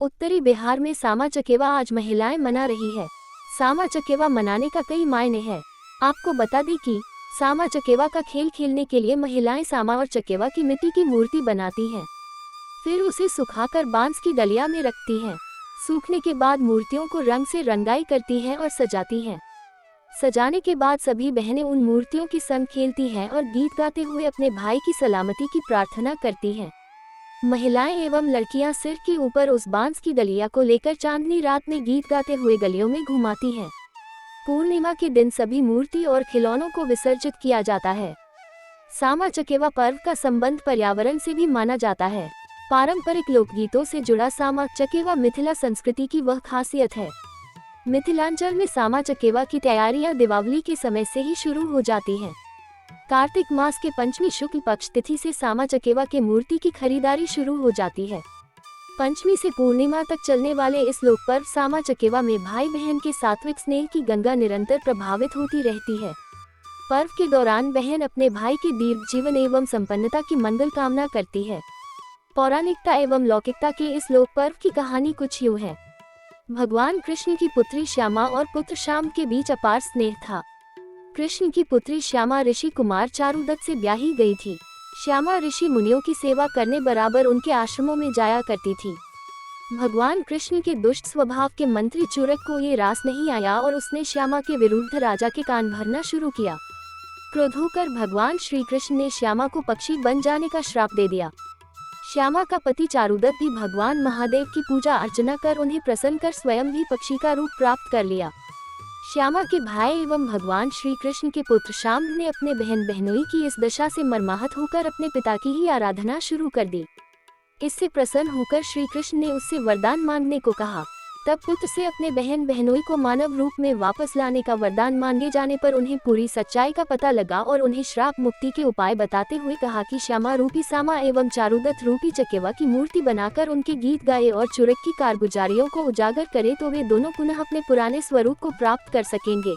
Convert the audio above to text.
उत्तरी बिहार में सामा चकेवा आज महिलाएं मना रही है। सामा चकेवा मनाने का कई मायने हैं। आपको बता दें कि सामा चकेवा का खेल खेलने के लिए महिलाएं सामा और चकेवा की मिट्टी की मूर्ति बनाती हैं। फिर उसे सुखाकर बांस की डलिया में रखती हैं। सूखने के बाद मूर्तियों को रंग से रंगाई करती हैं और सजाती हैं। सजाने के बाद सभी बहनें उन मूर्तियों के संग खेलती हैं और गीत गाते हुए अपने भाई की सलामती की प्रार्थना करती हैं। महिलाएं एवं लड़कियां सिर के ऊपर उस बांस की डलिया को लेकर चांदनी रात में गीत गाते हुए गलियों में घुमाती हैं। पूर्णिमा के दिन सभी मूर्ति और खिलौनों को विसर्जित किया जाता है। सामा चकेवा पर्व का संबंध पर्यावरण से भी माना जाता है। पारंपरिक लोकगीतों से जुड़ा सामा चकेवा मिथिला संस्कृति की वह खासियत है। मिथिलांचल में सामा चकेवा की तैयारियां दीपावली के समय से ही शुरू हो जाती हैं। कार्तिक मास के पंचमी शुक्ल पक्ष तिथि से सामा चकेवा के मूर्ति की खरीदारी शुरू हो जाती है। पंचमी से पूर्णिमा तक चलने वाले इस लोक पर्व सामा चकेवा में भाई बहन के सात्विक स्नेह की गंगा निरंतर प्रभावित होती रहती है। पर्व के दौरान बहन अपने भाई के दीर्घ जीवन एवं संपन्नता की मंगल कामना करती है। पौराणिकता एवं लौकिकता के इस लोक पर्व की कहानी कुछ यूं है। भगवान कृष्ण की पुत्री श्यामा और पुत्र श्याम के बीच अपार स्नेह था। कृष्ण की पुत्री श्यामा ऋषि कुमार चारुदत्त से ब्याही गई थी। श्यामा ऋषि मुनियों की सेवा करने बराबर उनके आश्रमों में जाया करती थी। भगवान कृष्ण के दुष्ट स्वभाव के मंत्री चूरक को ये रास नहीं आया और उसने श्यामा के विरुद्ध राजा के कान भरना शुरू किया। क्रोध होकर भगवान श्री कृष्ण ने श्यामा को पक्षी बन जाने का श्राप दे दिया। श्यामा का पति चारुदत्त भी भगवान महादेव की पूजा अर्चना कर उन्हें प्रसन्न कर स्वयं भी पक्षी का रूप प्राप्त कर लिया। श्यामा के भाई एवं भगवान श्री कृष्ण के पुत्र श्याम ने अपने बहन बहनोई की इस दशा से मर्माहत होकर अपने पिता की ही आराधना शुरू कर दी। इससे प्रसन्न होकर श्री कृष्ण ने उससे वरदान मांगने को कहा। तब पुत्र से अपने बहन बहनोई को मानव रूप में वापस लाने का वरदान मांगे जाने पर उन्हें पूरी सच्चाई का पता लगा और उन्हें श्राप मुक्ति के उपाय बताते हुए कहा कि श्यामा रूपी सामा एवं चारुदत्त रूपी चकेवा की मूर्ति बनाकर उनके गीत गाए और चूरक की कारगुजारियों को उजागर करे तो वे दोनों पुनः अपने पुराने स्वरूप को प्राप्त कर सकेंगे।